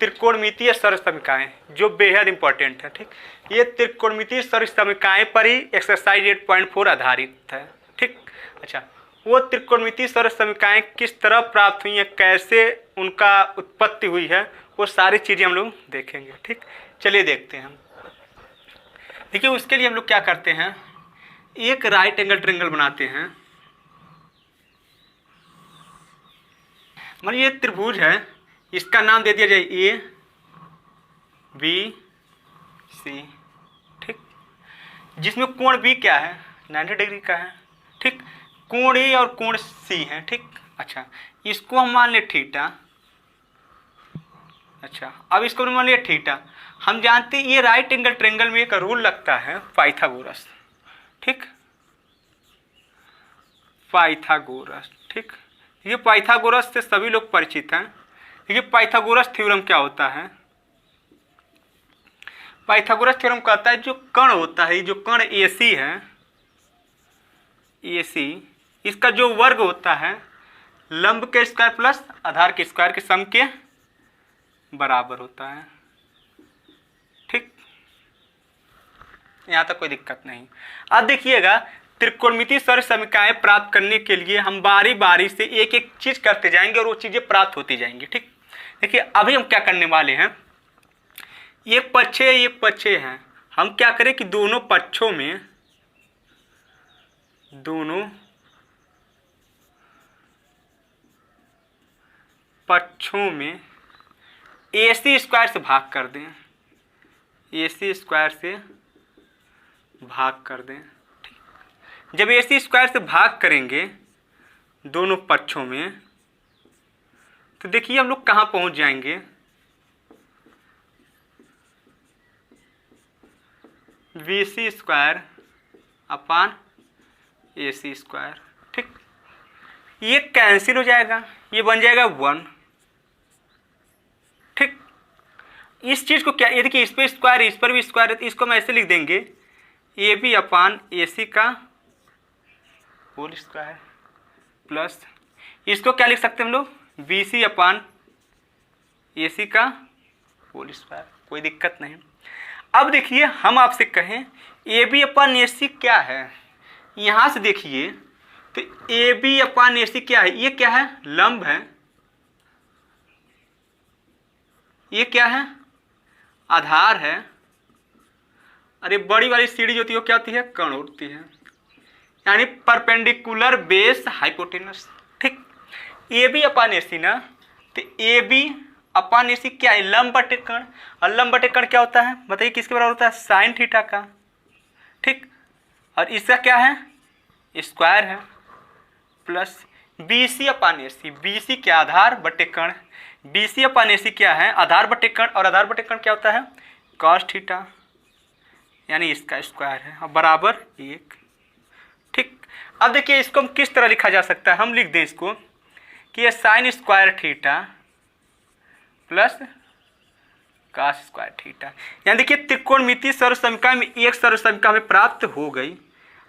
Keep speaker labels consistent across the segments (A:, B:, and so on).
A: त्रिकोणमितीय सर्वसमीकाएं जो बेहद इंपॉर्टेंट है। ठीक, ये त्रिकोणमितीय सर्वसमीकाएं पर ही एक्सरसाइज 8.4 आधारित है। ठीक, अच्छा, वो त्रिकोणमितीय सर्वसमीकाएं किस तरह प्राप्त हुई हैं, कैसे उनका उत्पत्ति हुई है, वो सारी चीज़ें हम लोग देखेंगे। ठीक, चलिए देखते हैं हम। देखिए, उसके लिए हम लोग क्या करते हैं, एक राइट एंगल ट्रायंगल बनाते हैं। मान ये त्रिभुज है, इसका नाम दे दिया जाए ए बी सी। ठीक, जिसमें कोण बी क्या है, 90 डिग्री का है। ठीक, कोण ए और कोण सी है। ठीक, अच्छा, इसको हम मान ले थीटा। अच्छा, अब इसको मान लिया थीटा। हम जानते हैं ये राइट एंगल ट्रायंगल में एक रूल लगता है पाइथागोरस। ठीक, पाइथागोरस। ठीक, ये पाइथागोरस से सभी लोग परिचित हैं। देखिए, पाइथागोरस थ्योरम क्या होता है। पाइथागोरस थ्योरम कहता है जो कण होता है, जो कण AC है, AC, इसका जो वर्ग होता है लंब के स्क्वायर प्लस आधार के स्क्वायर के सम के बराबर होता है। ठीक, यहाँ तक कोई दिक्कत नहीं। अब देखिएगा, त्रिकोणमितीय सर्वसमीकाएं प्राप्त करने के लिए हम बारी बारी से एक एक चीज करते जाएंगे और वो चीजें प्राप्त होती जाएंगी। ठीक, देखिए अभी हम क्या करने वाले हैं, एक पक्षे हैं। हम क्या करें कि दोनों पक्षों में AC स्क्वायर से भाग कर दें। AC स्क्वायर से भाग कर दें। जब AC स्क्वायर से भाग करेंगे दोनों पक्षों में, तो देखिए हम लोग कहाँ पहुँच जाएंगे, BC square upon AC square. ठीक, ये कैंसिल हो जाएगा, ये बन जाएगा 1। ठीक, इस चीज़ को क्या, ये देखिए इस पर स्क्वायर, इस पर भी स्क्वायर है, तो इसको हम ऐसे लिख देंगे AB अपान AC का होल स्क्वायर प्लस, इसको क्या लिख सकते हैं हम लोग, BC अपान AC का होल स्क्वायर। कोई दिक्कत नहीं। अब देखिए, हम आपसे कहें AB अपान AC क्या है, यहाँ से देखिए तो AB अपान AC क्या है, ये क्या है, लंब है। ये क्या है, आधार है। अरे बड़ी वाली सीढ़ी जो होती है वो क्या होती है, कर्ण होती है, यानी परपेंडिकुलर बेस हाइपोटेनस। ठीक, AB अपान AC ना, तो AB अपान AC क्या है, लंब बटे कर्ण। और लंब बटे कर्ण क्या होता है, बताइए किसके बराबर होता है, साइन थीटा का। ठीक, और इसका क्या है, स्क्वायर है, प्लस BC अपान AC। BC क्या, आधार बटे कर्ण। BC अपान AC क्या है, आधार बटे कर्ण, और आधार बटे कर्ण क्या होता है, cos थीटा, यानी इसका स्क्वायर है, और बराबर 1। ठीक, अब देखिए इसको हम किस तरह लिखा जा सकता है, हम लिख दें इसको कि ये sign square theta plus cos square theta. यानी देखिए त्रिकोणमितीय सर्वसमीकाएं में एक सर्वसमीका हमें प्राप्त हो गई।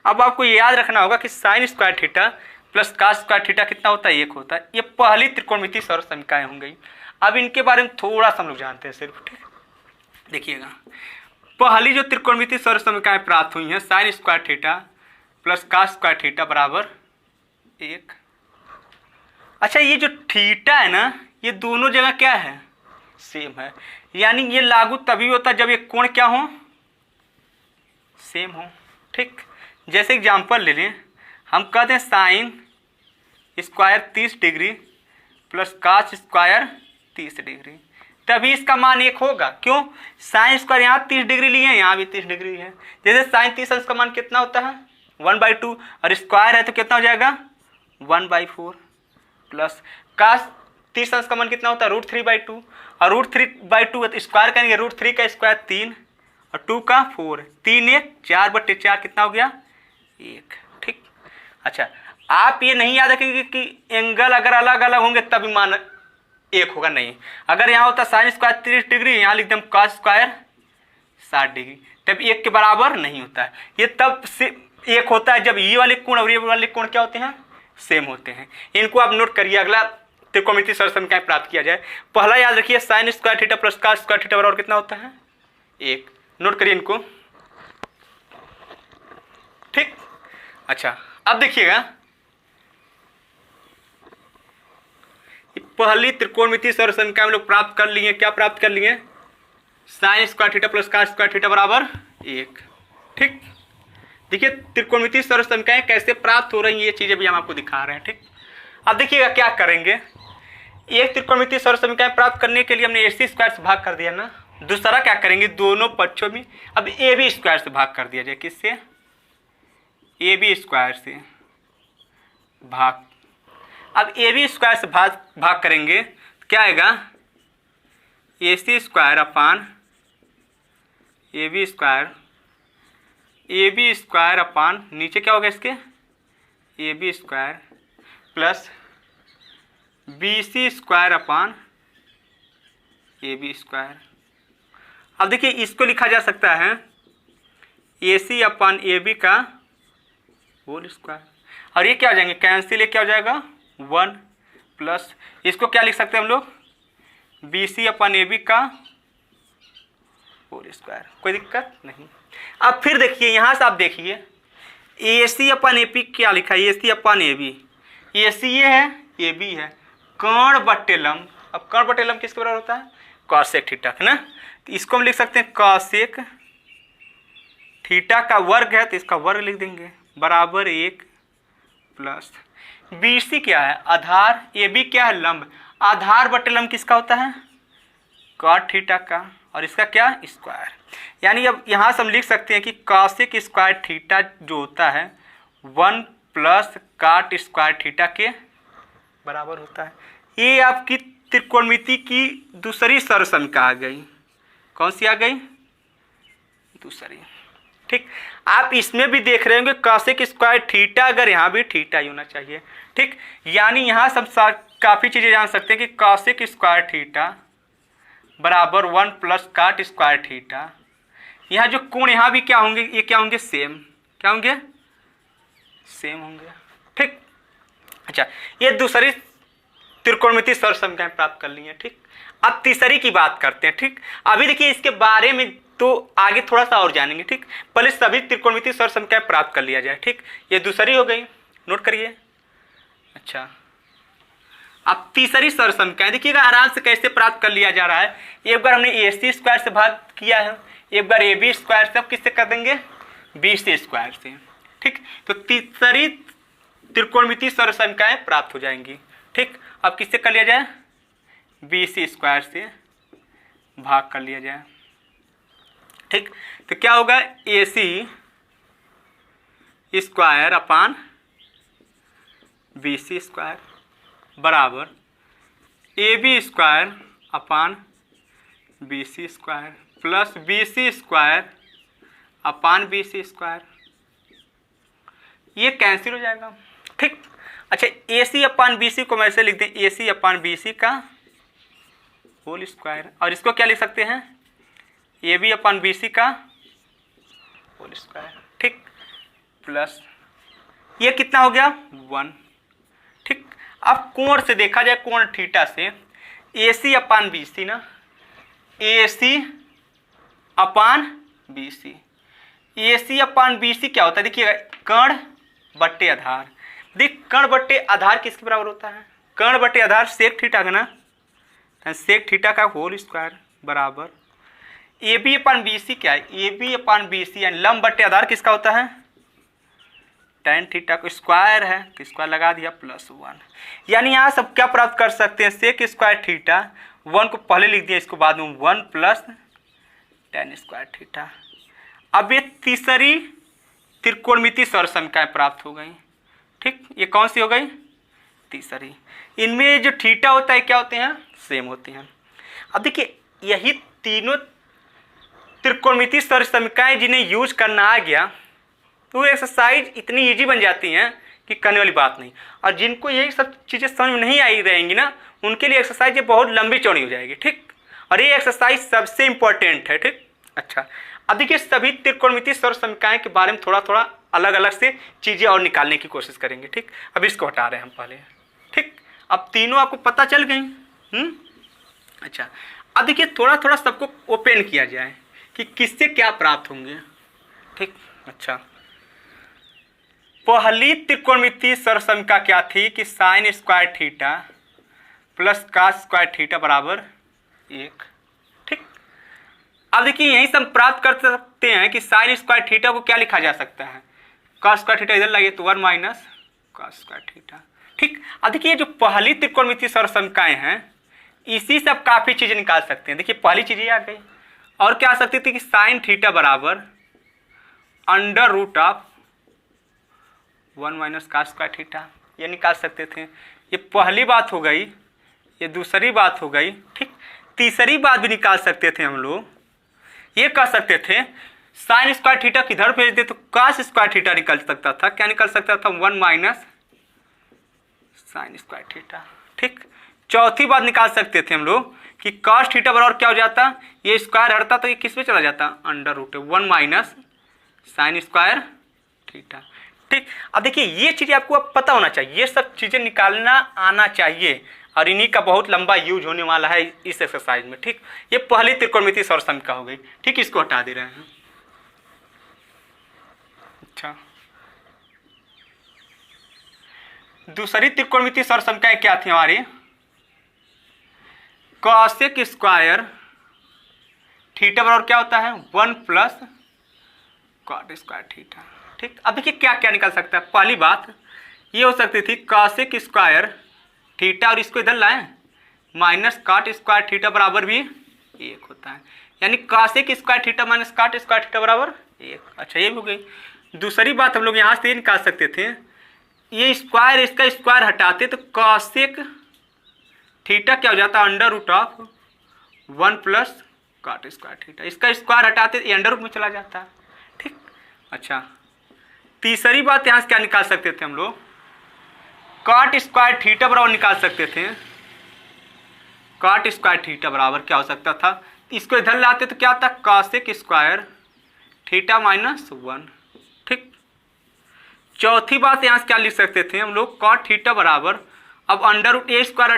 A: अब आपको याद रखना होगा कि sign square theta plus cos square theta कितना होता है, 1 होता है। ये पहली त्रिकोणमितीय सर्वसमीकाएं हो गई। अब इनके बारे में थोड़ा सा हम लोग जानते हैं सिर्फ। ठीक, देखिएगा, पहली जो त्रिकोणमितीय सर्वसमीकाएं प्राप्त हुई हैं, sign square theta plus cos square theta बराबर 1। अच्छा, ये जो थीटा है ना, ये दोनों जगह क्या है, सेम है। यानी ये लागू तभी होता है जब ये कोण क्या हो, सेम हो। ठीक, जैसे एग्जांपल ले लें, हम कहते हैं sine square 30 degree plus cos square 30 degree, तभी इसका मान 1 होगा। क्यों, साइन स्क्वायर यहाँ 30 डिग्री लिए हैं, यहाँ भी 30 डिग्री है। जैसे साइन 30 इसका मान कितना होता है, 1/2, और स्क्वायर है तो कितना हो जाएगा, 1/4, प्लस cos 30 अंश का मान कितना होता है, √3/2, और √3/2 है तो स्क्वायर करेंगे, √3 का स्क्वायर 3 और 2 का 4, 3 1 4/4 कितना हो गया, 1। ठीक, अच्छा, आप ये नहीं याद रखेंगे कि एंगल अगर अलग अलग होंगे तभी मान 1 होगा, नहीं। अगर यहाँ होता साइन स्क्वायर 30 डिग्री, यहाँ लिख दें cos स्क्वायर 60 डिग्री, तब 1 के बराबर नहीं होता है। ये तब से 1 होता है जब ये वाले कोण और ये वाले कोण क्या होते हैं, सेम होते हैं। इनको आप नोट करिए। अगला त्रिकोणमितीय सरल समीकरण प्राप्त किया जाए। पहला याद रखिए sign square theta plus cos square theta बराबर कितना होता है 1। नोट करिए इनको। ठीक, अच्छा अब देखिएगा पहली त्रिकोणमितीय सरल समीकरण हम लोग प्राप्त कर लिए। क्या प्राप्त कर लिए? Sign square theta plus cos square theta बराबर 1। ठीक, देखिए त्रिकोणमितीय सरल समीकरण कैसे प्राप्त हो रही है ये चीजें भी हम आपको दिखा रहे हैं। ठीक, अब देखिएगा क्या करेंगे। एक त्रिकोणमितीय सरल समीकरण प्राप्त करने के लिए हमने AC स्क्वायर से भाग कर दिया ना। दूसरा क्या करेंगे, दोनों पक्षों में अब AB स्क्वायर से भाग कर दिया जाए। किससे? AB स्क्वायर से भाग। अब AB स्क्वायर से भाग करेंगे क्या आएगा? AC square upon AB square upon नीचे क्या होगा इसके AB square plus BC square upon AB square. अब देखिए इसको लिखा जा सकता है AC अपान AB का होल स्क्वायर, और ये क्या हो जाएंगे कैंसिल, ये क्या हो जाएगा 1 प्लस इसको क्या लिख सकते हैं हम लोग BC अपान AB का होल स्क्वायर। कोई दिक्कत नहीं। अब फिर देखिए यहाँ से आप देखिए AC अपान AP क्या लिखा है AC अपान AB। AC ये है AB है, कर्ण बट्टे लंब। अब कर्ण बट्टे लंब किसके बराबर होता है? कॉसेक थीटा, है ना। तो इसको हम लिख सकते हैं कॉसेक थीटा का वर्ग है तो इसका वर्ग लिख देंगे बराबर 1 प्लस BC क्या है? आधार। AB क्या है? लंब। आधार बट्टे लंब किसका होता है? कॉट थीटा का, और इसका क्या? स्क्वायर। यानी अब यहाँ से हम लिख सकते हैं कि कॉसेक स्क्वायर थीटा जो होता है 1 प्लस कॉट स्क्वायर थीटा के बराबर होता है। ये आपकी त्रिकोणमिति की दूसरी सरल समीकरण आ गई। कौन सी आ गई? दूसरी। ठीक, आप इसमें भी देख रहे होंगे कॉसेक स्क्वायर थीटा, अगर यहाँ भी थीटा ही होना चाहिए। ठीक, यानी यहाँ सब काफ़ी चीज़ें जान सकते हैं कि कॉसेक स्क्वायर थीटा बराबर 1 प्लस कॉट स्क्वायर थीटा। यहाँ जो कोण यहाँ भी क्या होंगे, ये क्या होंगे? सेम। क्या होंगे? सेम होंगे। ठीक, अच्छा ये दूसरी त्रिकोणमितीय सरल समीकरण प्राप्त कर ली है। ठीक, अब तीसरी की बात करते हैं। ठीक, अभी देखिए इसके बारे में तो आगे थोड़ा सा और जानेंगे। ठीक, पहले सभी त्रिकोणमितीय सरल समीकरण प्राप्त कर लिया जाए। ठीक, ये दूसरी हो गई, नोट करिए। अच्छा अब तीसरी सरल समीकरण देखिएगा आराम से कैसे प्राप्त कर लिया जा रहा है। एक बार हमने AC स्क्वायर से भाग किया है, एक बार AB स्क्वायर से, अब किससे कर देंगे? BC स्क्वायर से। ठीक, तो तीसरी त्रिकोणमितीय सरल समीकरण प्राप्त हो जाएंगी। ठीक, अब किससे कर लिया जाए? BC स्क्वायर से भाग कर लिया जाए। ठीक, तो क्या होगा? AC square upon BC square बराबर AB square upon BC square plus BC square upon BC square. ये कैंसिल हो जाएगा। ठीक, अच्छा AC अपान BC को मैं ऐसे लिख दें AC अपान BC का होल स्क्वायर, और इसको क्या लिख सकते हैं? AB अपान BC का होल स्क्वायर। ठीक, प्लस ये कितना हो गया? 1। ठीक, अब कोण से देखा जाए, कोण थीटा से AC अपान BC ना, AC अपान BC। AC अपान BC क्या होता है? देखिएगा कर्ण बट्टे आधार। देख कर्ण बट्टे आधार किसके बराबर होता है? कर्ण बट्टे आधार सेक थीटा का ना, सेक थीटा का होल स्क्वायर बराबर AB अपान BC क्या है? AB अपान BC यानी लंब बट्टे आधार किसका होता है? tan थीटा को स्क्वायर है तो स्क्वायर लगा दिया प्लस 1। यानी यहाँ सब क्या प्राप्त कर सकते हैं? सेक स्क्वायर थीटा 1 को पहले लिख दिया, इसको बाद में 1 प्लस tan स्क्वायर थीटा। अब ये तीसरी त्रिकोणमितीय सरल समीकरण प्राप्त हो गई। ठीक, ये कौन सी हो गई? तीसरी। इनमें जो थीटा होता है क्या होते हैं? सेम होते हैं। अब देखिए यही तीनों त्रिकोणमितीय सरल समीकरण जिन्हें यूज करना आ गया तो एक्सरसाइज इतनी इजी बन जाती हैं कि करने वाली बात नहीं। और जिनको ये सब चीज़ें समझ में नहीं आई रहेंगी ना, उनके लिए एक्सरसाइज ये बहुत लंबी चौड़ी हो जाएगी। ठीक, और ये एक्सरसाइज सबसे इम्पोर्टेंट है। ठीक, अच्छा अब देखिए सभी त्रिकोणमितीय सरल समीकरण के बारे में थोड़ा थोड़ा अलग अलग से चीज़ें और निकालने की कोशिश करेंगे। ठीक, अब इसको हटा रहे हैं हम पहले। ठीक, अब तीनों आपको पता चल गई। अच्छा, अब देखिए थोड़ा थोड़ा सबको ओपन किया जाए कि किससे क्या प्राप्त होंगे। ठीक, अच्छा, पहली त्रिकोणमितीय सरसमीकरण क्या थी कि sign square theta plus cos square theta बराबर 1। ठीक, अब देखिए यहीं से हम प्राप्त कर सकते हैं कि साइन स्क्वायर थीटा को क्या लिखा जा सकता है, कॉस स्क्वायर थीटा इधर लाइए तो 1 माइनस कॉस स्क्वायर थीटा। ठीक, अब देखिए ये जो पहली त्रिकोणमितीय सरसमीकरण हैं इसी से आप काफी चीजें निकाल सकते हैं। देखिए पहली चीज ये आ गई, और क्या आ सकती थी कि साइन थीटा बराबर under root of 1 minus cos square theta, ये निकाल सकते थे। ये पहली बात हो गई, ये दूसरी बात हो गई। ठीक, तीसरी बात भी निकाल सकते थे हम लोग, ये कह सकते थे साइन स्क्वायर थीटा किधर भेज दे तो कॉस स्क्वायर थीटा निकल सकता था। क्या निकल सकता था, 1 माइनस साइन स्क्वायर थीटा। ठीक, चौथी बात निकाल सकते थे हम लोग कि कॉस थीटा बराबर क्या हो जाता, ये स्क्वायर हटता तो ये किस में चला जाता, under root 1 minus sine square theta. ठीक, अब देखिए ये चीजें आपको अब पता होना चाहिए, ये सब चीजें निकालना आना चाहिए और इन्हीं का बहुत लंबा यूज होने वाला है इस एक्सरसाइज में। ठीक, ये पहली त्रिकोणमितीय सरसमीकरण हो गई। ठीक, इसको हटा दे रहे हैं। अच्छा, दूसरी त्रिकोणमितीय सरसमीकरण क्या थी हमारी, कॉसेक स्क्वायर थीटा बराबर क्या होता है 1 प्लस कॉट स्क्वायर थीटा। ठीक, अब देखिए क्या क्या निकल सकता है। पहली बात ये हो सकती थी कॉसेक स्क्वायर थीटा और इसको इधर लाएं माइनस कॉट स्क्वायर थीटा बराबर भी 1 होता है, यानी cosec square theta minus cot square theta बराबर 1। अच्छा, ये भी हो गई। दूसरी बात हम लोग यहाँ से ये निकाल सकते थे, ये स्क्वायर इसका स्क्वायर हटाते तो कॉसेक थीटा क्या हो जाता है under root of 1 plus cot square theta, इसका स्क्वायर हटाते ये अंडर रूट में चला जाता है। ठीक, अच्छा, तीसरी बात यहाँ से क्या निकाल सकते थे हम लोग, कॉट स्क्वायर थीटा बराबर निकाल सकते थे, कॉट स्क्वायर थीटा बराबर क्या हो सकता था, इसको इधर लाते तो क्या था कॉसेक स्क्वायर थीटा माइनस 1। ठीक, चौथी बात यहाँ से क्या लिख सकते थे हम लोग, कॉट थीटा बराबर अब अंडर रूट ए स्क्वायर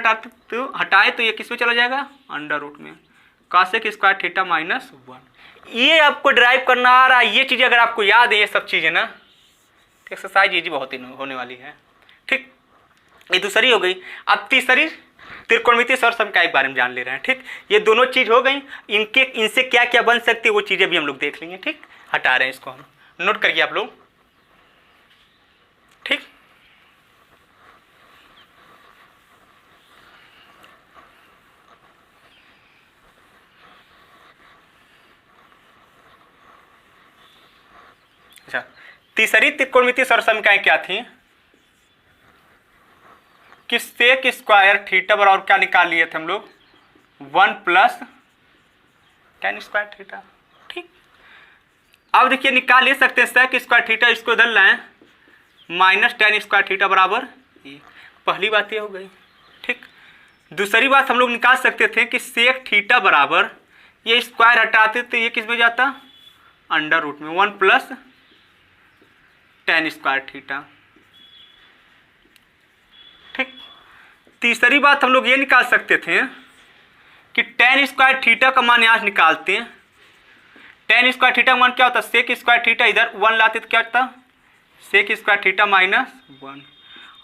A: हटाए तो ये किस में चला जाएगा, अंडर रूट में कॉसेक स्क्वायर थीटा माइनस 1। ये आपको ड्राइव करना आ रहा है, ये चीज़ें अगर आपको याद है ये सब चीज़ें ना, तो एक्सरसाइज इजी बहुत ही होने वाली है। ठीक, ये दूसरी हो गई। अब तीसरी त्रिकोणमितीय सरसमीकरण के बारे में जान ले रहे हैं। ठीक, ये दोनों चीज़ हो गई, इनसे क्या क्या बन सकती है वो चीज़ें भी हम लोग देख लेंगे। ठीक, हटा रहे हैं इसको, हम नोट करिए आप लोग। ठीक, अच्छा, तीसरी त्रिकोणमितीय सरसमीकरण क्या थी कि सेक स्क्वायर थीटा बराबर क्या निकाल लिए थे हम लोग 1 प्लस टेन स्क्वायर थीटा। ठीक, अब देखिए निकाल ले सकते हैं सेक स्क्वायर थीटा, इसको इधर लाएं माइनस टेन स्क्वायर थीटा बराबर 1। पहली बात ये हो गई। ठीक, दूसरी बात हम लोग निकाल सकते थे कि सेक थीटा बराबर ये स्क्वायर हटाते तो ये किस में जाता, अंडर रूट में 1 प्लस टेन स्क्वायर थीटा। ठीक, तीसरी बात हम लोग ये निकाल सकते थे कि टेन स्क्वायर थीटा का मान यहाँ से निकालते हैं, टेन स्क्वायर थीटा का मान क्या होता है, सेक स्क्वायर थीटा इधर 1 लाते तो क्या होता, सेक स्क्वायर थीटा माइनस 1।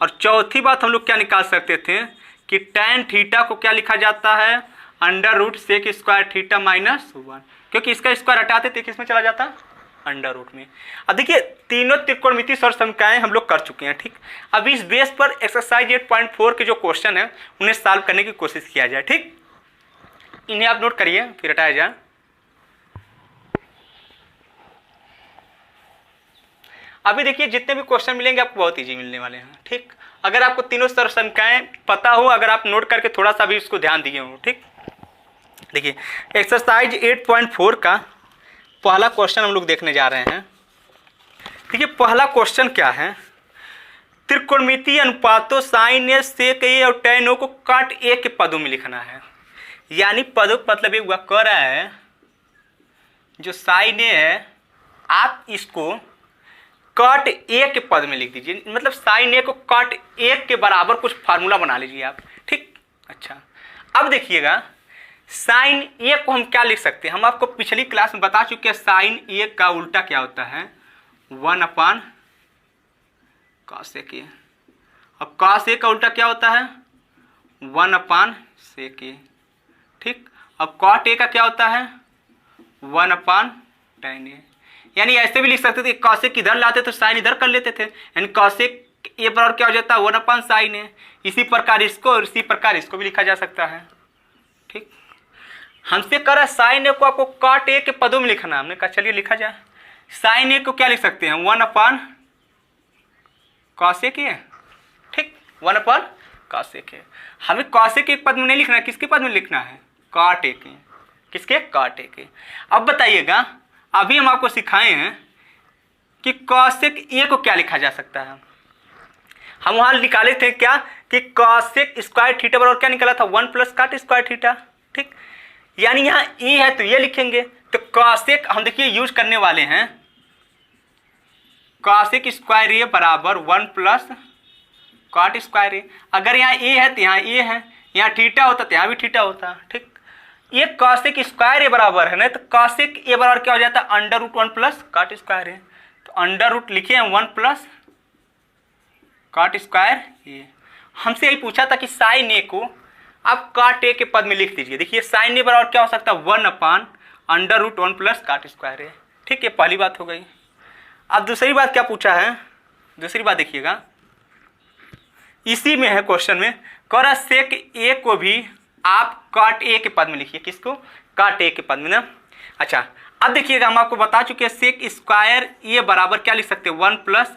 A: और चौथी बात हम लोग क्या निकाल सकते थे कि टेन थीटा को क्या लिखा जाता है, under root sec square theta minus 1, क्योंकि इसका स्क्वायर हटाते तो किस में चला जाता, अंडर रूट में। अब देखिए तीनों त्रिकोणमितीय सरसमीकरण हम लोग कर चुके हैं। ठीक, अब इस बेस पर एक्सरसाइज 8.4 के जो क्वेश्चन है उन्हें सॉल्व करने की कोशिश किया जाए। ठीक, इन्हें आप नोट करिए फिर हटाया जाए। अभी देखिए जितने भी क्वेश्चन मिलेंगे आपको बहुत इजी मिलने वाले हैं। ठीक, अगर आपको तीनों सरसमीकरण पता हो, अगर आप नोट करके थोड़ा सा भी उसको ध्यान दिए हो। ठीक, देखिए एक्सरसाइज 8.4 का पहला क्वेश्चन हम लोग देखने जा रहे हैं। देखिए पहला क्वेश्चन क्या है, त्रिकोणमितीय अनुपातों साइन ए सेक ए और tan ओ को काट ए के पदों में लिखना है। यानी पदों का मतलब ये हुआ कह रहा है जो साइन ए है आप इसको कॉट ए के पद में लिख दीजिए, मतलब साइन ए को कॉट ए के बराबर कुछ फार्मूला बना लीजिए आप। ठीक, अच्छा अब देखिएगा साइन ए को हम क्या लिख सकते हैं, हम आपको पिछली क्लास में बता चुके हैं साइन ए का उल्टा क्या होता है 1/cos ए। अब cos ए का उल्टा क्या होता है 1/sec ए। ठीक, अब cot ए का क्या होता है 1/tan ए। यानी ऐसे भी लिख सकते थे, cos इधर लाते तो साइन इधर कर लेते थे, यानी cos ए बराबर क्या हो जाता है 1/sin ए। इसी प्रकार इसको और इसी प्रकार इसको भी लिखा जा सकता है। ठीक, हमसे कह रहा है साइन ए को आपको cot ए के पदों में लिखना, हमने कहा चलिए लिखा जाए। साइन ए को क्या लिख सकते हैं 1/cos ए के। ठीक, 1/cos ए के। हमें cos ए के पद में नहीं लिखना है, किसके पद में लिखना है cot ए के। किसके cot ए के। अब बताइएगा अभी हम आपको सिखाए हैं कि cosec ए को क्या लिखा जा सकता है। हम वहां निकाले थे क्या कि cosec स्क्वायर थीटा बराबर क्या निकला था 1 + cot स्क्वायर थीटा। ठीक, यानी यहाँ ए है तो ये लिखेंगे, तो cosec हम देखिए यूज करने वाले हैं cosec स्क्वायर ए बराबर 1 + cot स्क्वायर ए। अगर यहाँ ए है तो यहाँ ए है, यहाँ थीटा होता तो यहाँ भी थीटा होता। ठीक, ये cosec स्क्वायर ए बराबर है ना, तो cosec ए बराबर क्या हो जाता है √1 + cot स्क्वायर ए। तो अंडर लिखे हैं 1 + cot स्क्वायर ए। हमसे यही पूछा था कि साइन ए को आप cot ए के पद में लिख दीजिए। देखिए साइन ए बराबर क्या हो सकता है 1/√1 + cot स्क्वायर ए। ठीक, ये पहली बात हो गई। अब दूसरी बात क्या पूछा है, दूसरी बात देखिएगा इसी में है क्वेश्चन में, कह सेक ए को भी आप cot ए के पद में लिखिए। किसको cot ए के पद में ना। अच्छा अब देखिएगा हम आपको बता चुके हैं सेक स्क्वायर ए बराबर क्या लिख सकते हैं 1 +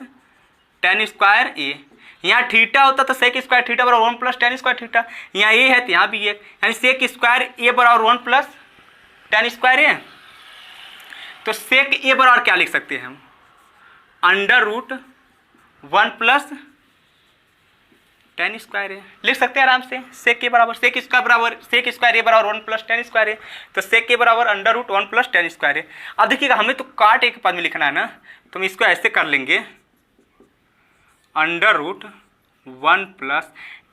A: tan स्क्वायर ए। यहाँ थीटा होता तो सेक स्क्वायर थीटा बराबर 1 + tan स्क्वायर थीटा, यहाँ ए है तो यहाँ भी ए, यानी सेक स्क्वायर ए बराबर 1 + tan स्क्वायर ए। तो सेक ए बराबर क्या लिख सकते हैं हम √1 + tan स्क्वायर ए लिख सकते हैं आराम से। सेक ए बराबर सेक स्क्वायर ए बराबर 1 + tan स्क्वायर ए, तो सेक ए बराबर √1 + tan स्क्वायर ए। अब देखिएगा हमें तो cot ए के पद में लिखना है ना, तो हम इसको ऐसे कर लेंगे √1 +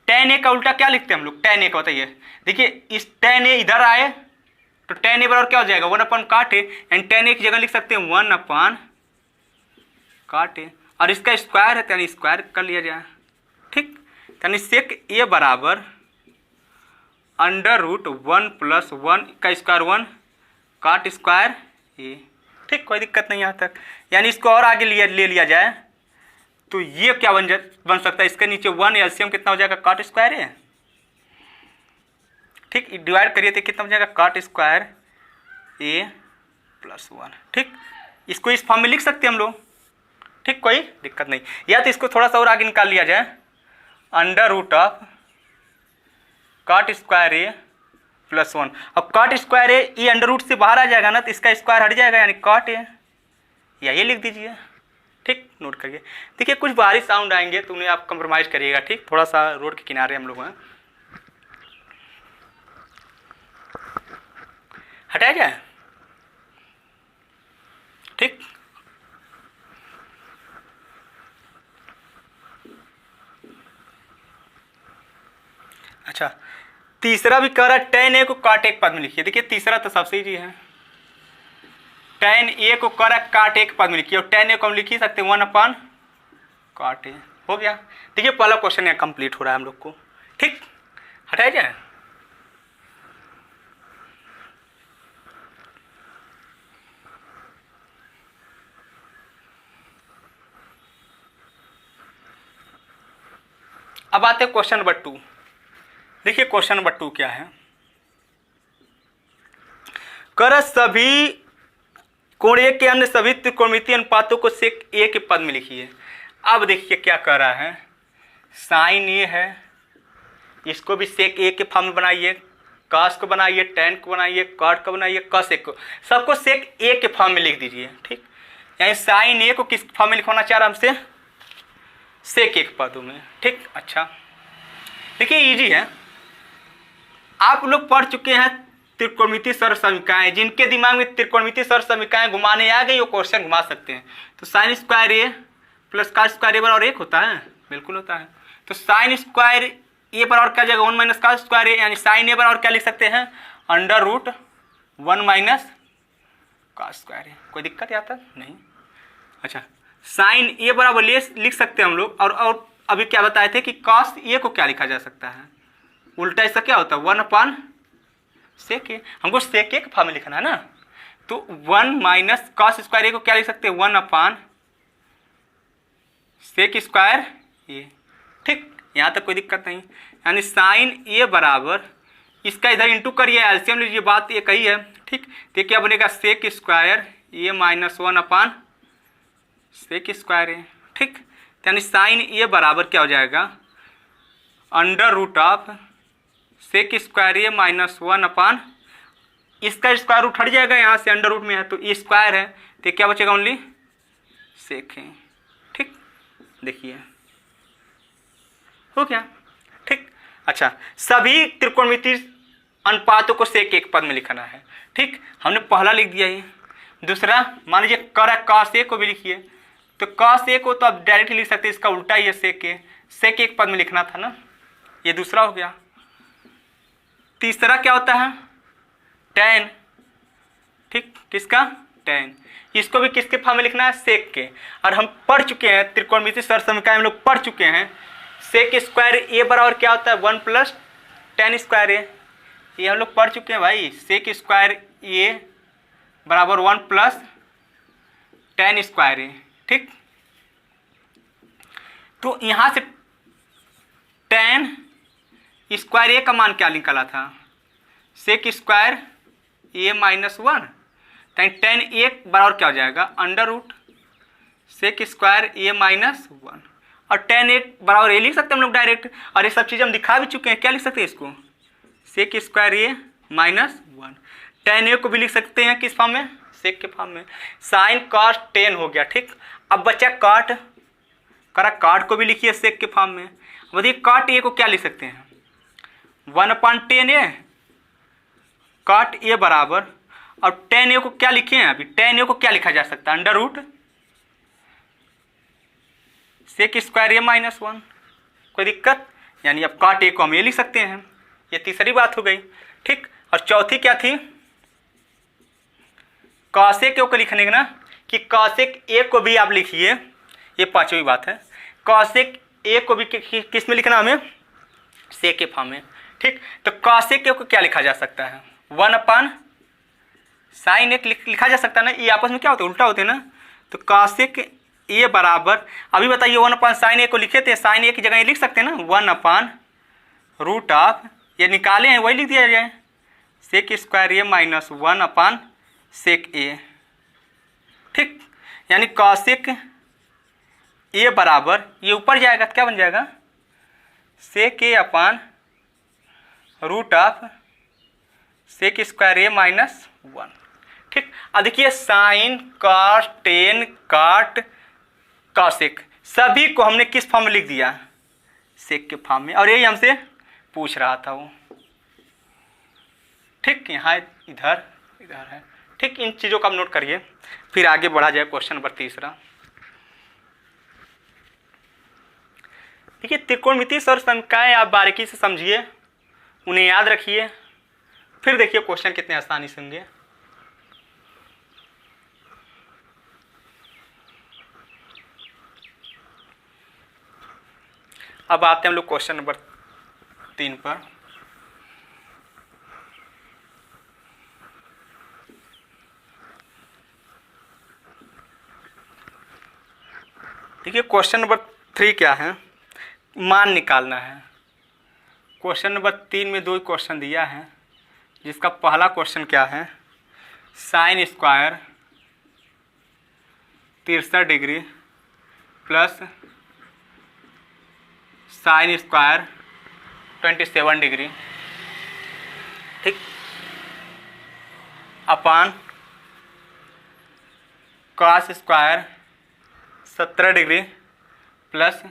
A: tan ए का उल्टा क्या लिखते हैं हम लोग tan ए का, बताइए। देखिए इस tan ए इधर आए तो tan ए बराबर क्या हो जाएगा 1/cot ए, एंड tan ए की जगह लिख सकते हैं 1/cot ए, और इसका स्क्वायर है तो यानी स्क्वायर कर लिया जाए। ठीक, यानी सेक ए बराबर √1 + 1 का स्क्वायर 1 cot स्क्वायर ए। ठीक, कोई दिक्कत नहीं यहाँ तक। यानी इसको और आगे ले लिया जाए तो ये क्या बन सकता है, इसके नीचे 1 एलसीएम कितना हो जाएगा cot स्क्वायर ए। ठीक, डिवाइड करिए तो कितना हो जाएगा cot स्क्वायर ए + 1। ठीक, इसको इस फॉर्म में लिख सकते हैं हम लोग। ठीक, कोई दिक्कत नहीं। या तो इसको थोड़ा सा और आगे निकाल लिया जाए √of cot स्क्वायर ए + 1। अब cot स्क्वायर ए ये अंडर से बाहर आ जाएगा ना, तो इसका स्क्वायर हट जाएगा यानी cot ए, या ये लिख दीजिए। ठीक, नोट करिए। देखिए कुछ बारिश साउंड आएंगे तो उन्हें आप कंप्रोमाइज़ करिएगा। ठीक, थोड़ा सा रोड के किनारे हम लोग हैं, हटाया जाए। ठीक, अच्छा तीसरा भी कह रहा है tan ए को cot ए के पद में लिखिए। देखिए तीसरा तो सबसे इजी है, tan ए को कह रहा है cot ए के पद में लिखिए, और tan ए को हम लिख ही सकते हैं 1/cot ए। हो गया। देखिए पहला क्वेश्चन यहाँ कंप्लीट हो रहा है हम लोग को। ठीक, हटाया जाए। अब आते हैं क्वेश्चन नंबर 2। देखिए क्वेश्चन नंबर 2 क्या है, कर सभी कोण ए के अन्य सभी त्रिकोणमितीय अनुपातों को सेक ए के पद में लिखिए। अब देखिए क्या कर रहा है, साइन ए है, इसको भी सेक ए के फॉर्म में बनाइए, cos को बनाइए, tan को बनाइए, cot को बनाइए, cos ए को, सबको सेक ए के फॉर्म में लिख दीजिए। ठीक, यानी साइन ए को किस फॉर्म में लिखवाना चाह रहा हमसे सेक ए के पदों में। ठीक, अच्छा देखिए इजी है, आप लोग पढ़ चुके हैं त्रिकोणमितीय सरल समीकरणाएं। जिनके दिमाग में त्रिकोणमितीय सरल समीकरणाएं घुमाने आ गई वो क्वेश्चन घुमा सकते हैं। तो साइन स्क्वायर ए प्लस का स्क्वायर ए बराबर 1 होता है, बिल्कुल होता है। तो साइन स्क्वायर ए बराबर क्या जाएगा 1 माइनस का स्क्वायर ए, यानी साइन ए बराबर क्या लिख सकते हैं अंडर रूट 1 माइनस का स्क्वायर ए। कोई दिक्कत यहाँ तक नहीं। अच्छा साइन ए बराबर लिख सकते हैं हम लोग। और अभी क्या बताए थे कि कॉस ए को क्या लिखा जा सकता है, उल्टा इसका क्या होता है 1 अपान सेक ए। हमको सेक ए का फॉर्म में लिखना है ना, तो 1 माइनस कॉस स्क्वायर ए को क्या लिख सकते हैं 1 अपान सेक स्क्वायर ए। ठीक, यहाँ तक कोई दिक्कत नहीं। यानी साइन ए बराबर इसका इधर इंटू करिए, एलसीएम लीजिए, बात ये कही है। ठीक, तो क्या बनेगा sec square a minus 1 upon sec square a. ठीक, यानी साइन ए बराबर क्या हो जाएगा under root of sec square a minus 1 upon, इसका स्क्वायर रूट हट जाएगा यहाँ से, अंडर रूट में है तो ये स्क्वायर है, तो क्या बचेगा ओनली सेक है। ठीक, देखिए हो गया। ठीक, अच्छा सभी त्रिकोणमितीय अनुपातों को सेक एक पद में लिखना है। ठीक, हमने पहला लिख दिया ये। दूसरा मान लीजिए कर कॉस ए को भी लिखिए, तो कॉस ए को तो आप डायरेक्ट लिख सकते हैं, इसका उल्टा ही है सेक ए, सेक एक पद में लिखना था ना, ये दूसरा हो गया। तीसरा क्या होता है tan। ठीक, किसका tan, इसको भी किसके फॉर्म में लिखना है सेक के। और हम पढ़ चुके हैं त्रिकोणमितीय सरसमीकरण हम लोग पढ़ चुके हैं, सेक स्क्वायर ए बराबर क्या होता है 1 प्लस tan स्क्वायर ए, ये हम लोग पढ़ चुके हैं भाई। सेक स्क्वायर ए बराबर 1 प्लस tan स्क्वायर ए। ठीक, तो यहाँ से tan स्क्वायर ए का मान क्या निकला था सेक स्क्वायर ए माइनस 1, tan ए बराबर क्या हो जाएगा under root sec square a minus 1, और tan ए बराबर ए लिख सकते हैं हम लोग डायरेक्ट। और ये सब चीज़ हम दिखा भी चुके हैं, क्या लिख सकते हैं इसको सेक स्क्वायर ए माइनस 1। tan ए को भी लिख सकते हैं किस फॉर्म में सेक के फॉर्म में, साइन कॉस tan हो गया। ठीक, अब बच्चा कॉट, करा कॉट को भी लिखिए सेक के फॉर्म में। बताइए कॉट ए को क्या लिख सकते हैं 1 अपान tan ए, कॉट ए बराबर, और tan ए को क्या लिखे हैं अभी, tan ए को क्या लिखा जा सकता है under root sec square a minus 1। कोई दिक्कत, यानी अब कॉट ए को हम ये लिख सकते हैं, ये तीसरी बात हो गई। ठीक, और चौथी क्या थी कॉसेक ए को लिखने का ना, कि कॉसेक ए को भी आप लिखिए, ये पांचवी बात है। कॉसेक ए को भी किस में लिखना हमें सेक के फॉर्म में। ठीक, तो कॉसेक ए को क्या लिखा जा सकता है 1 अपान साइन ए लिखा जा सकता है ना, ये आपस में क्या होते हैं उल्टा होते हैं ना। तो कॉसेक ए बराबर, अभी बताइए 1 अपान साइन ए को लिखे थे, साइन ए की जगह ये लिख सकते हैं ना 1 अपान रूट ऑफ, ये निकाले हैं वही लिख दिया जाए सेक स्क्वायर ए माइनस 1 अपान सेक ए। ठीक, यानी कॉसेक ए बराबर ये ऊपर जाएगा तो क्या बन जाएगा sec a upon root of sec square a minus 1। ठीक, अब देखिए sine cos tan cot cosec सभी को हमने किस फॉर्म में लिख दिया सेक के फॉर्म में, और यही हमसे पूछ रहा था वो। ठीक, यहाँ इधर इधर है। ठीक, इन चीज़ों का आप नोट करिए, फिर आगे बढ़ा जाए क्वेश्चन नंबर तीसरा। देखिए त्रिकोणमितीय सरसमीकरण आप बारीकी से समझिए, उन्हें याद रखिए, फिर देखिए क्वेश्चन कितने आसानी से होंगे। अब आते हैं हम लोग क्वेश्चन नंबर 3 पर। देखिए क्वेश्चन नंबर 3 क्या है, मान निकालना है। क्वेश्चन नंबर 3 में 2 क्वेश्चन दिया है, जिसका पहला क्वेश्चन क्या है sine square 63 degree plus sine square 27 degree. ठीक, अपान cos square 17 degree plus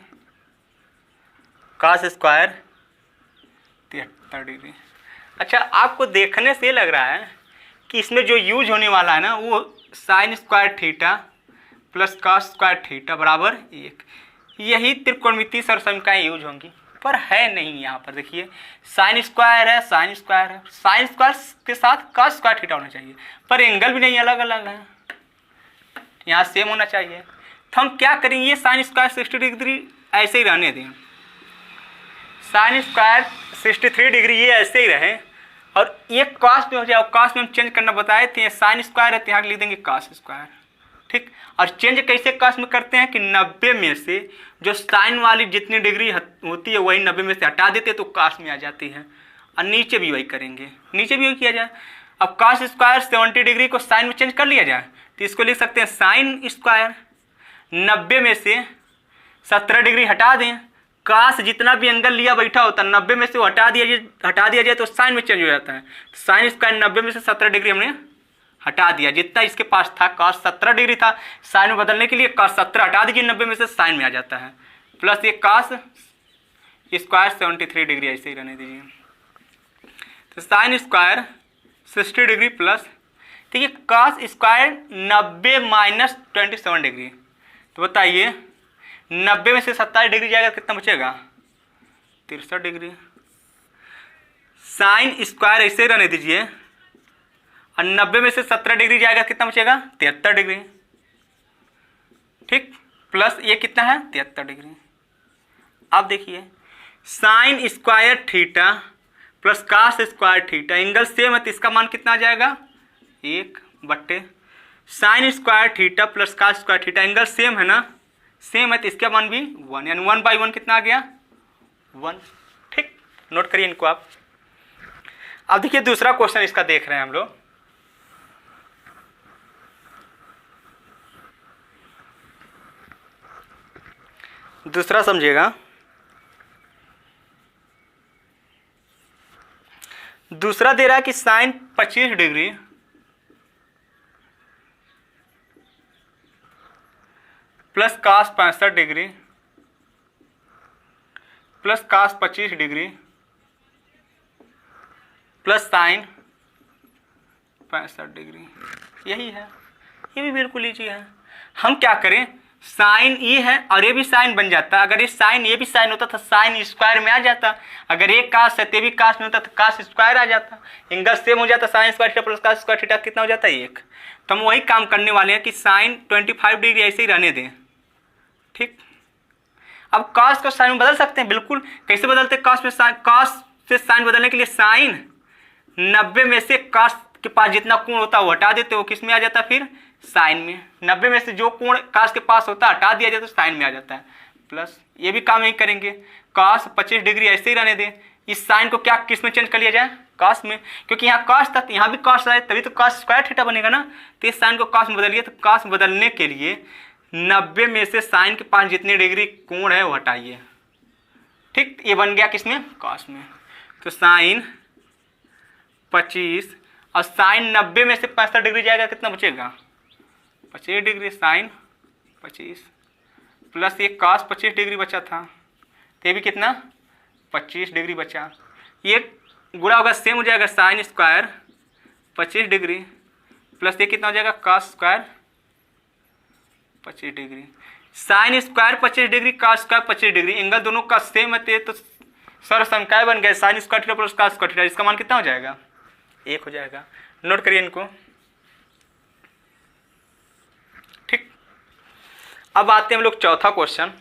A: cos square 73 degree. अच्छा, आपको देखने से लग रहा है कि इसमें जो यूज होने वाला है ना वो sign square theta plus cos square theta बराबर 1। यही त्रिकोणमितीय सरसमीकरण यूज होंगी, पर है नहीं यहाँ पर। देखिए साइन स्क्वायर है, साइन स्क्वायर है, साइन स्क्वायर के साथ कॉस स्क्वायर थीटा होना चाहिए, पर एंगल भी नहीं अलग अलग है, यहाँ सेम होना चाहिए। तो हम क्या करेंगे, साइन स्क्वायर 60 डिग्री ऐसे ही रहने दें, साइन स्क्वायर 63 डिग्री ये ऐसे ही रहे, और ये कॉस में हो जाए। कॉस में हम चेंज करना बताए थे, साइन स्क्वायर है तो यहाँ लिख देंगे कॉस स्क्वायर, ठीक। और चेंज कैसे कॉस में करते हैं कि 90 में से जो साइन वाली जितनी डिग्री होती है वही 90 में से हटा देते तो कॉस में आ जाती है, और नीचे भी वही करेंगे, नीचे भी वही किया जाए। अब कॉस स्क्वायर 70 डिग्री को साइन में चेंज कर लिया जाए तो इसको लिख सकते हैं साइन स्क्वायर, 90 में से 17 डिग्री हटा दें, काश जितना भी एंगल लिया बैठा होता 90 में से वो हटा दिया जाए तो साइन में चेंज हो जाता है। साइन स्क्वायर 90 में से 17 डिग्री हमने हटा दिया, जितना इसके पास था कॉस 17 डिग्री था, साइन में बदलने के लिए कॉस 17 हटा दीजिए, 90 में से साइन में आ जाता है, प्लस ये कॉस स्क्वायर 73 डिग्री ऐसे ही रहने दीजिए। तो साइन स्क्वायर 60 डिग्री प्लस, देखिए कॉस स्क्वायर 90 माइनस 27 डिग्री, तो बताइए 90 में से 27 डिग्री जाएगा कितना बचेगा, 63 डिग्री। साइन स्क्वायर ऐसे रहने दीजिए, और 90 में से 17 डिग्री जाएगा कितना बचेगा, 73 डिग्री, ठीक, प्लस ये कितना है 73 डिग्री। अब देखिए sine square theta plus cos square theta, angle same है तो इसका मान कितना आ जाएगा, 1 बट्टे sign square theta plus cos square theta, angle same है ना, सेम है तो इसका मान भी 1, यानी 1/1 कितना आ गया, 1, ठीक। नोट करिए इनको आप। अब देखिए दूसरा क्वेश्चन इसका देख रहे हैं हम लोग। दूसरा समझिएगा, दूसरा दे रहा है कि sine 25 degree plus cos 65 degree plus cos 25 degree plus sine 65 degree, यही है, ये भी बिल्कुल इजी है। हम क्या करें, साइन ये है और ये भी साइन बन जाता, अगर ये साइन ये भी साइन होता तो साइन स्क्वायर में आ जाता, अगर ये कास है तो भी कास में होता तो कास स्क्वायर आ जाता, एंगल सेम हो जाता, sine square theta plus cos square theta कितना हो जाता है 1। तो हम वही काम करने वाले हैं कि साइन 25 डिग्री ऐसे ही रहने दें, ठीक। अब कॉस को साइन में बदल सकते हैं, बिल्कुल। कैसे बदलते हैं, कॉस से साइन बदलने के लिए साइन 90 में से कॉस के पास जितना कोण होता है वो हटा देते, वो किस में आ जाता है फिर साइन में, 90 में से जो कोण कॉस के पास होता है हटा दिया जाए तो साइन में आ जाता है, प्लस ये भी काम यही करेंगे, कॉस 25 डिग्री ऐसे ही रहने दें, इस साइन को क्या किस में चेंज कर लिया जाए, कॉस में, क्योंकि यहाँ कॉस था तो यहाँ भी कॉस आए तभी तो कॉस स्क्वायर थीटा बनेगा ना, तो इस साइन को कॉस में बदलिए, तो कॉस बदलने के लिए 90 में से साइन के पास जितनी डिग्री कोण है वो हटाइए, ठीक। ये बन गया किसमें, कॉस में, तो साइन 25 और साइन 90 में से 65 डिग्री जाएगा कितना बचेगा, 25 डिग्री, साइन 25 प्लस ये कॉस 25 डिग्री बचा था, तो ये भी कितना 25 डिग्री बचा, ये गुणा होगा सेम हो जाएगा, साइन स्क्वायर 25 डिग्री प्लस ये कितना हो जाएगा cos square 25 degree, sine square 25 degree cos square 25 degree, angle दोनों का सेम है तो सरसमकाय बन गए, sign square theta plus cos square theta, इसका मान कितना हो जाएगा, 1 हो जाएगा। नोट करिए इनको, ठीक। अब आते हैं हम लोग चौथा क्वेश्चन।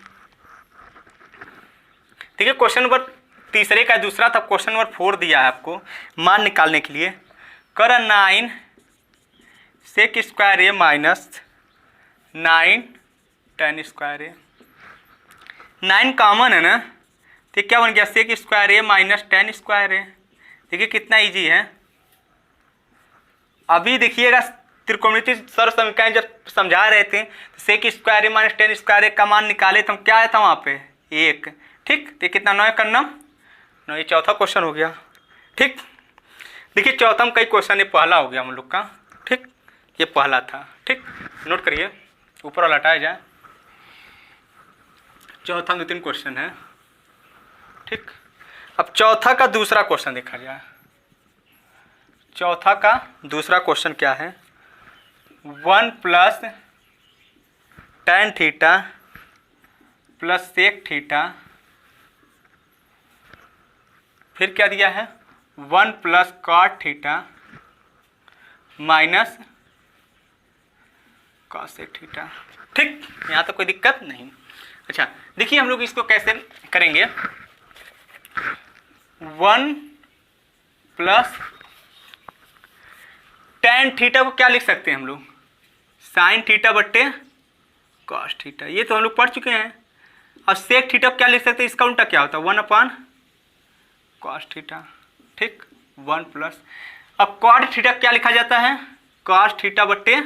A: ठीक है, क्वेश्चन नंबर तीसरे का दूसरा था, क्वेश्चन नंबर 4 दिया है आपको मान निकालने के लिए, कर 9 सेक square a minus 9 tan square A, 9 common है ना, तो क्या बन गया सेक square a minus tan square ए। देखिए कितना इजी है, अभी देखिएगा त्रिकोणमितीय सरसमीकरण जब समझा रहे थे सेक square a minus tan square ए का मान निकाले तो हम क्या आया था वहाँ पे 1, ठीक। तो कितना 9 करना 9, ये चौथा क्वेश्चन हो गया, ठीक। देखिए चौथा में कई क्वेश्चन, ये पहला हो गया हम लोग का, ठीक, ये पहला था, ठीक। नोट करिए, ऊपर वाला हटाया जाए, चौथा में 2-3 क्वेश्चन है, ठीक। अब चौथा का दूसरा क्वेश्चन देखा जाए, चौथा का दूसरा क्वेश्चन क्या है, 1 + tan theta plus sec theta, फिर क्या दिया है 1 plus cot theta minus cosec theta. ठीक, यहाँ तो कोई दिक्कत नहीं। अच्छा देखिए हम लोग इसको कैसे करेंगे, 1 प्लस tan थीटा को क्या लिख सकते हैं हम लोग, sin थीटा बट्टे cos थीटा, ये तो हम लोग पढ़ चुके हैं। और sec थीटा को क्या लिख सकते हैं, इसका उल्टा क्या होता है 1 अपान cos थीटा। ठीक, 1 प्लस, अब cot थीटा क्या लिखा जाता है, cos थीटा बट्टे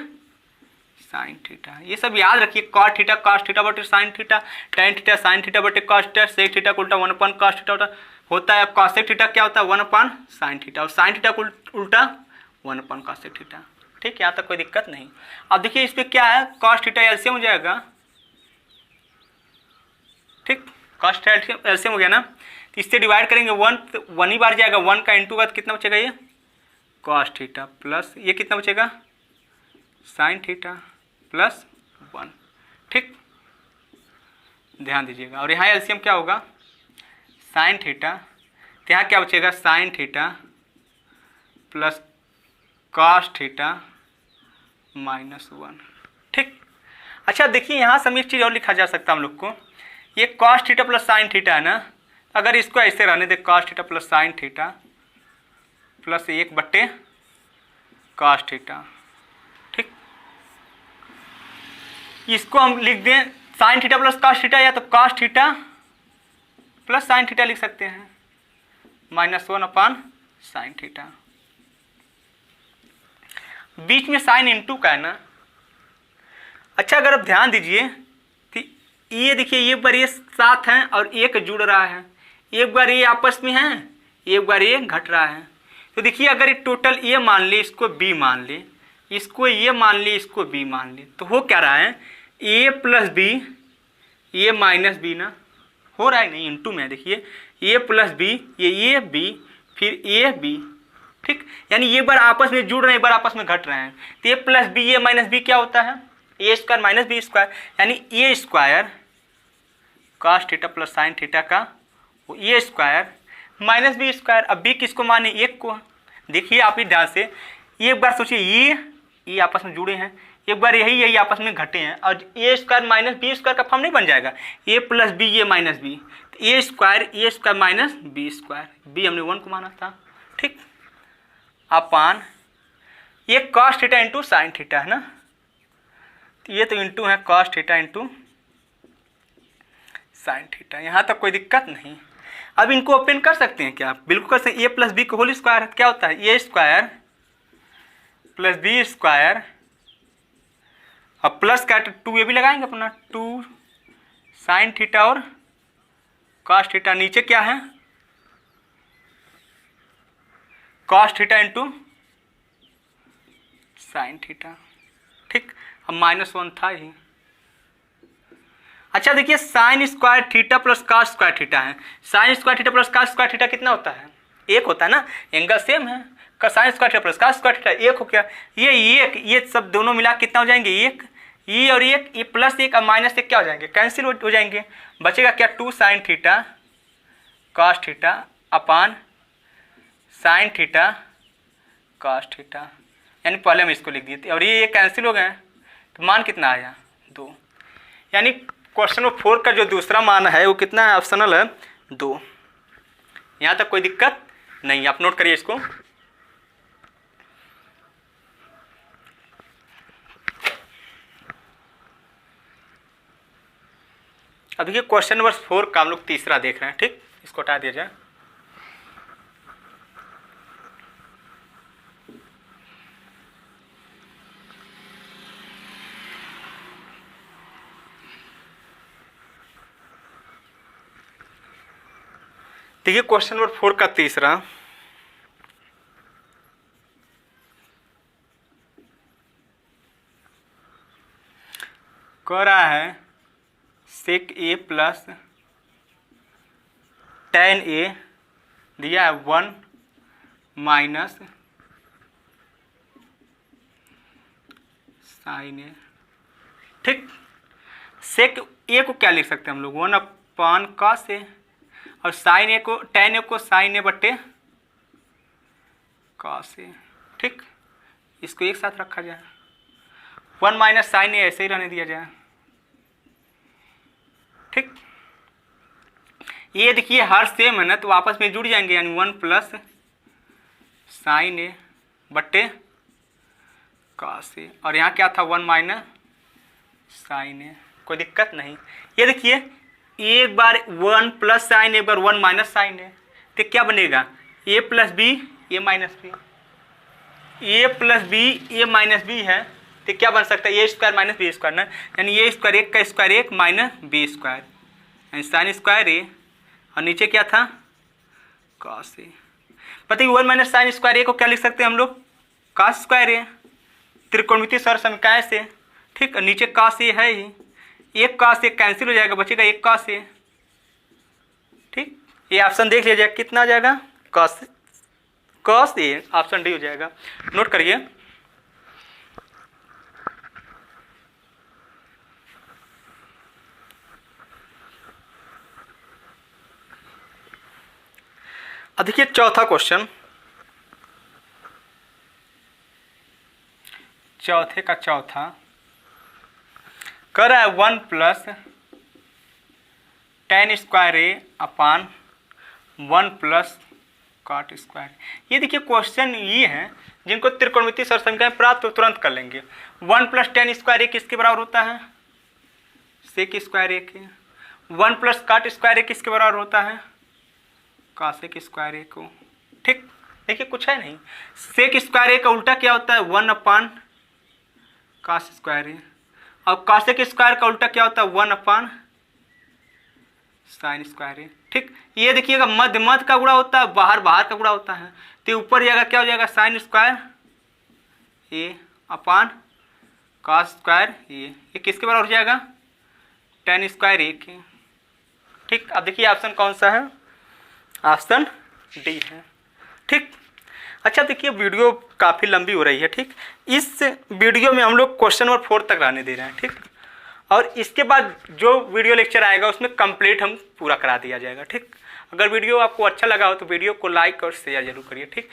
A: sin थीटा। ये सब याद रखिए, cot थीटा cos थीटा बटे sin theta, tan theta sin theta बटे cos थीटा, sec थीटा को उल्टा 1 अपान cos थीटा होता है। cosec थीटा क्या होता है 1 अपान sin थीटा, और sin थीटा को उल्टा 1 अपान cosec थीटा। ठीक, यहाँ तक कोई दिक्कत नहीं। अब देखिए इस पे क्या है, cos थीटा एलसीएम हो जाएगा। ठीक, cos थीटा एलसीएम हो गया ना, तो इससे डिवाइड करेंगे 1 ही बार जाएगा, 1 का इंटू का कितना बचेगा, ये cos थीटा प्लस ये कितना बचेगा sin थीटा प्लस 1। ठीक, ध्यान दीजिएगा। और यहाँ एलसीएम क्या होगा sin थीटा, तो यहाँ क्या बचेगा sin theta plus cos theta minus 1। ठीक, अच्छा देखिए यहाँ से एक चीज़ और लिखा जा सकता है हम लोग को, ये cos theta plus sin theta है ना, अगर इसको ऐसे रहने दे cos theta plus sin theta plus 1 बट्टे cos थीटा। ठीक, इसको हम लिख दें sin theta plus cos theta, या तो cos theta plus sin theta लिख सकते हैं माइनस 1 अपान sin थीटा। बीच में साइन इंटू का है ना। अच्छा अगर आप ध्यान दीजिए तो ये देखिए, ये बार ये साथ हैं और एक जुड़ रहा है, एक बार ये आपस में है, एक बार ये घट रहा है। तो देखिए अगर ये टोटल ये मान ले, इसको बी मान ले, इसको ये मान ले, इसको बी मान ले, तो हो क्या रहा है ए प्लस बी, ये माइनस बी ना हो रहा है, नहीं इंटू में देखिए ए प्लस बी, ये बी फिर ए बी। ठीक, यानी ये बार आपस में जुड़ रहे हैं, बार आपस में घट रहे हैं। तो a plus b a minus b क्या होता है, a square minus b square, यानी a square cos theta plus sine theta का a square minus b square. अब बी किसको माने, एक को। देखिए आप ही ध्यान से, एक बार सोचिए ये आपस में जुड़े हैं, एक बार यही आपस में घटे हैं, और a square minus b square का फॉर्म नहीं बन जाएगा, a plus b a minus b, a square minus b square, b हमने 1 को माना था। ठीक, अपान ये cos theta into sine theta है ना, तो ये तो इंटू है cos theta into sine theta, यहाँ तक कोई दिक्कत नहीं। अब इनको ओपन कर सकते हैं क्या, बिल्कुल कर सकते हैं। ए प्लस बी का होल स्क्वायर क्या होता है, a square plus b square, अब प्लस का 2 ए भी लगाएंगे अपना, 2 साइन थीटा और cos थीटा, नीचे क्या है cos theta into sine theta. ठीक, अब माइनस 1 था ही। अच्छा देखिए sine square theta plus cos square theta है, sine square theta plus cos square theta कितना होता है, 1 होता है ना, एंगल सेम है, sine square theta plus cos square theta 1 हो गया। ये सब दोनों मिला कितना हो जाएंगे 1, ये और ये प्लस 1 और माइनस 1 क्या हो जाएंगे, कैंसिल हो जाएंगे। बचेगा क्या 2 sine theta cos theta upon sine theta cos theta, यानी पहले हम इसको लिख दिए थे और ये कैंसिल हो गए, तो मान कितना आया 2। यानी क्वेश्चन नंबर 4 का जो दूसरा मान है वो कितना है, ऑप्शनल है 2। यहाँ तक कोई दिक्कत नहीं, आप नोट करिए इसको। अब देखिए क्वेश्चन नंबर 4 का हम लोग तीसरा देख रहे हैं। ठीक, इसको हटा दिया जाए। देखिए क्वेश्चन नंबर 4 का तीसरा, कह रहा है सेक ए प्लस टेन ए दिया है 1 माइनस साइन ए। ठीक, सेक ए को क्या लिख सकते हैं हम लोग, 1/cos ए, और साइन ए को tan ए को साइन ए बट्टे cos ए। ठीक, इसको एक साथ रखा जाए, 1 माइनस साइन ए ऐसे ही रहने दिया जाए। ठीक, ये देखिए हर सेम है ना, तो आपस में जुड़ जाएंगे, यानी 1 प्लस साइन ए बट्टे cos ए, और यहाँ क्या था 1 माइनस साइन ए, कोई दिक्कत नहीं। ये देखिए एक बार 1 प्लस साइन एक बार 1 माइनस साइन ए, तो क्या बनेगा a plus b a minus b, a plus b a minus b है, तो क्या बन सकता है a square minus b square ना, यानी ए स्क्वायर एक का स्क्वायर एक माइनस बी स्क्वायर, यानी साइन स्क्वायर ए, और नीचे क्या था cos ए। पता है 1 माइनस साइन स्क्वायर ए को क्या लिख सकते हैं हम लोग, cos स्क्वायर ए, त्रिकोणमितीय सरसमीकरण से। ठीक, और नीचे cos ए है ही, एक cos ए कैंसिल हो जाएगा, बचेगा एक cos ए। ठीक, ये ऑप्शन देख लिया जाए कितना आ जाएगा, cos ए, ऑप्शन डी हो जाएगा। नोट करिए, अब देखिए चौथा क्वेश्चन, चौथे का चौथा कर रहा है 1 प्लस tan स्क्वायर ए अपान 1 प्लस cot स्क्वायर। ये देखिए क्वेश्चन ये है जिनको त्रिकोणमितीय सरसमीकरण प्राप्त तो तुरंत कर लेंगे। 1 प्लस tan स्क्वायर ए किसके बराबर होता है, सेक स्क्वायर ए के। 1 प्लस cot स्क्वायर ए किसके बराबर होता है, cos स्क्वायर ए को। ठीक, देखिए कुछ है नहीं, सेक स्क्वायर ए का उल्टा क्या होता है 1 अपान cos स्क्वायर ए, और cos स्क्वायर का उल्टा क्या होता है 1 अपान साइन स्क्वायर ए। ठीक, ये देखिएगा मध्य मध्य का गुणा होता है, बाहर बाहर का गुणा होता है, तो ऊपर जाएगा क्या हो जाएगा साइन स्क्वायर ए अपान cos स्क्वायर ए, ये किसके बराबर हो जाएगा tan स्क्वायर ए के। ठीक, अब देखिए ऑप्शन कौन सा है, ऑप्शन डी है। ठीक, अच्छा देखिए वीडियो काफ़ी लंबी हो रही है। ठीक, इस वीडियो में हम लोग क्वेश्चन नंबर 4 तक रहने दे रहे हैं। ठीक, और इसके बाद जो वीडियो लेक्चर आएगा उसमें कंप्लीट हम पूरा करा दिया जाएगा। ठीक, अगर वीडियो आपको अच्छा लगा हो तो वीडियो को लाइक और शेयर जरूर करिए। ठीक,